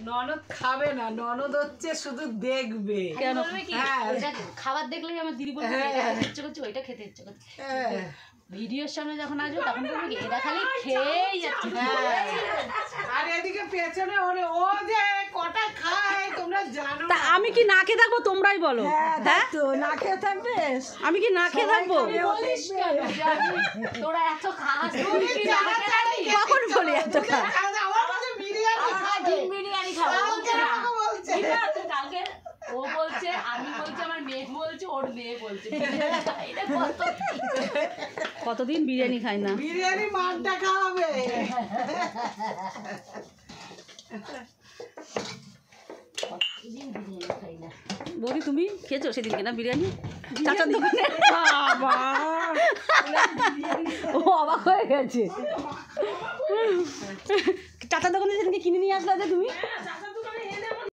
ননদ খাবে না, ননদ হচ্ছে শুধু দেখবে। কেন খাবার দেখলেই আমার দিদি বলবে ইচ্ছে করছে, ওইটা খেতে ইচ্ছে করছে। ভিডিওর সামনে যখন আসবে তখন বলবে কি এরা খালি খেয়েই যাচ্ছে। আর এদিকে পেছনে ও যে কটা খায় তোমরা জানো। তা আমি কি না খেয়ে থাকবো তোমরাই বলো? হ্যাঁ তো না খেয়ে থাকবে, আমি কি না খেয়ে থাকবো? তোরা এত খাস কখন বলি এত খা? বিরিয়ানি খাবো কালকে ও বলছে, আমি বলছি, আমার মেয়ে বলছে, ওর মেয়ে বলছে কতদিন বিরিয়ানি খাই না। বিরিয়ানি মানটা খাওয়াবে। বলি তুমি খেয়েছো সেদিনকে না বিরিয়ানি চাচার দোকানে? ও অবাক হয়ে গেছে। চাচার দোকানে সেদিনকে কিনে নিয়ে আসলে তুমি?